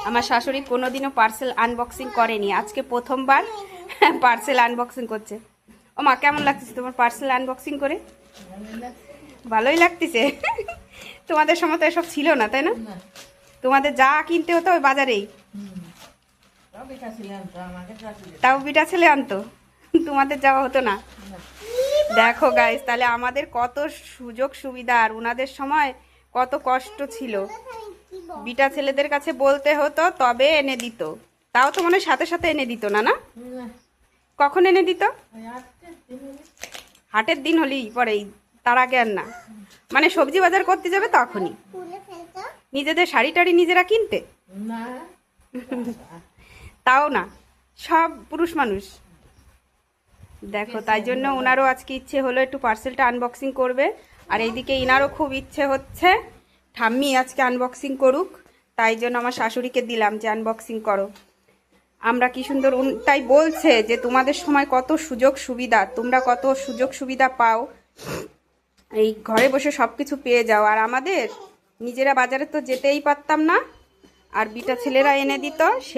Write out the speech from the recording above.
আমার শাশুড়ি কোনোদিনও পার্সেল আনবক্সিং করেনি, আজকে প্রথমবার পার্সেল আনবক্সিং করছে। ও মা, কেমন লাগতেছে তোমার পার্সেল আনবক্সিং করে? ভালোই লাগতেছে। তোমাদের সময় তো এসব ছিল না, তাই না? তোমাদের যা কিনতে হতো ওই বাজারেই, তাও বিটা ছেলে আনতো, তোমাদের যাওয়া হতো না। দেখো গাইস, তাহলে আমাদের কত সুযোগ সুবিধা, আর ওনাদের সময় কত কষ্ট ছিল। বিটা ছেলেদের কাছে বলতে হতো তবে এনে দিত, তাও তো মনে হয় সাথে সাথে এনে দিত না? না, কখন এনে দিত? হাটের দিন হলেই পরেই, তার আগে আর না। মানে সবজি বাজার করতে যাবে তখনই। নিজেদের শাড়ি টাড়ি নিজেরা কিনতে তাও না, সব পুরুষ মানুষ। দেখো, তাই জন্য ওনারও আজকে ইচ্ছে হলো একটু পার্সেলটা আনবক্সিং করবে। আর এইদিকে ইনারও খুব ইচ্ছে হচ্ছে ঠাম্মি আজকে আনবক্সিং করুক, তাই জন্য আমার শাশুড়িকে দিলাম যে আনবক্সিং করো। আমরা কি সুন্দর, তাই বলছে যে তোমাদের সময় কত সুযোগ সুবিধা, তোমরা কত সুযোগ সুবিধা পাও, এই ঘরে বসে সব কিছু পেয়ে যাও। আর আমাদের নিজেরা বাজারে তো যেতেই পারতাম না, আর বিটা ছেলেরা এনে দিত। সেই